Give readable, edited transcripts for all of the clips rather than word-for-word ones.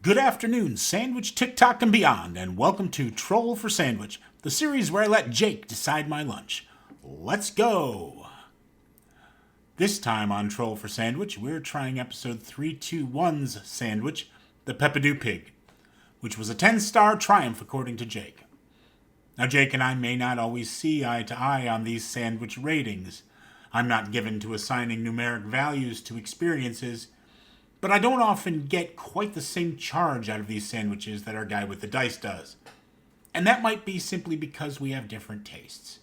Good afternoon, Sandwich, TikTok, and beyond, and welcome to Troll for Sandwich, the series where I let Jake decide my lunch. Let's go! This time on Troll for Sandwich, we're trying episode 321's sandwich, the Peppadew Pig, which was a 10-star triumph according to Jake. Now, Jake and I may not always see eye to eye on these sandwich ratings. I'm not given to assigning numeric values to experiences, but I don't often get quite the same charge out of these sandwiches that our guy with the dice does. And that might be simply because we have different tastes.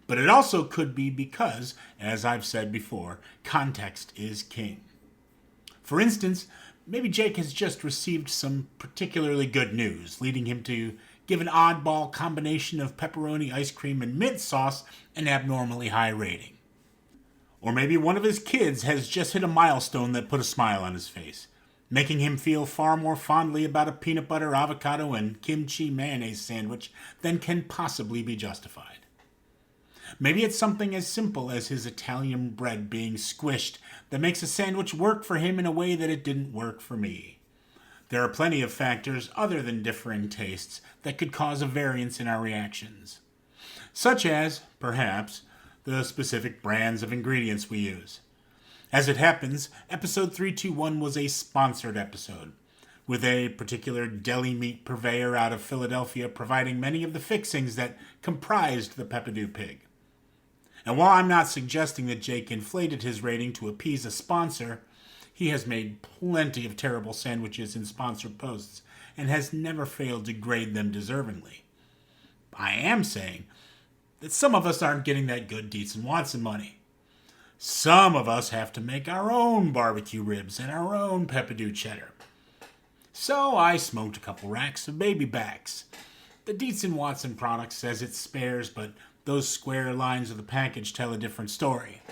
But it also could be because, as I've said before, context is king. For instance, maybe Jake has just received some particularly good news, leading him to give an oddball combination of pepperoni, ice cream, and mint sauce an abnormally high rating. Or maybe one of his kids has just hit a milestone that put a smile on his face, making him feel far more fondly about a peanut butter, avocado, and kimchi mayonnaise sandwich than can possibly be justified. Maybe it's something as simple as his Italian bread being squished that makes a sandwich work for him in a way that it didn't work for me. There are plenty of factors other than differing tastes that could cause a variance in our reactions, such as, perhaps, the specific brands of ingredients we use. As it happens, episode 321 was a sponsored episode, with a particular deli meat purveyor out of Philadelphia providing many of the fixings that comprised the Peppadew Pig. And while I'm not suggesting that Jake inflated his rating to appease a sponsor, he has made plenty of terrible sandwiches in sponsored posts and has never failed to grade them deservingly. I am saying that some of us aren't getting that good Dietz and Watson money. Some of us have to make our own barbecue ribs and our own Peppadew cheddar. So I smoked a couple racks of baby backs. The Dietz and Watson product says it's spares, but those square lines of the package tell a different story.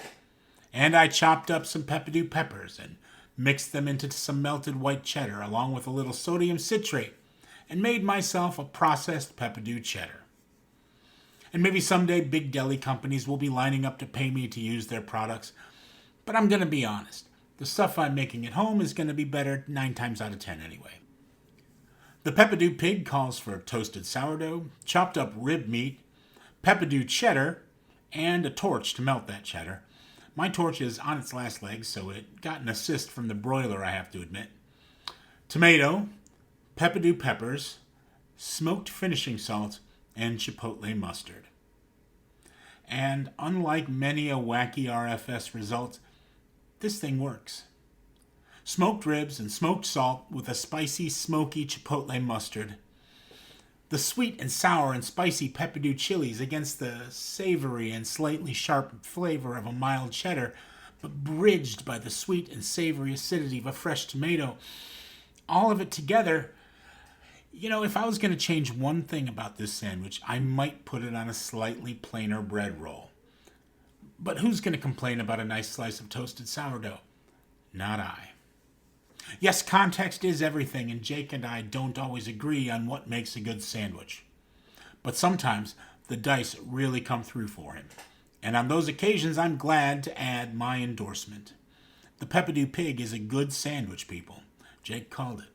And I chopped up some Peppadew peppers and mixed them into some melted white cheddar along with a little sodium citrate and made myself a processed Peppadew cheddar. And maybe someday big deli companies will be lining up to pay me to use their products. But I'm going to be honest. The stuff I'm making at home is going to be better 9 times out of 10 anyway. The Peppadew Pig calls for toasted sourdough, chopped up rib meat, Peppadew cheddar, and a torch to melt that cheddar. My torch is on its last legs, so it got an assist from the broiler, I have to admit. Tomato, Peppadew peppers, smoked finishing salt, and chipotle mustard. And unlike many a wacky RFS result, this thing works. Smoked ribs and smoked salt with a spicy, smoky chipotle mustard. The sweet and sour and spicy Peppadew chilies against the savory and slightly sharp flavor of a mild cheddar, but bridged by the sweet and savory acidity of a fresh tomato. All of it together. You know, if I was going to change one thing about this sandwich, I might put it on a slightly plainer bread roll. But who's going to complain about a nice slice of toasted sourdough? Not I. Yes, context is everything, and Jake and I don't always agree on what makes a good sandwich. But sometimes the dice really come through for him. And on those occasions, I'm glad to add my endorsement. The Peppadew Pig is a good sandwich, people. Jake called it.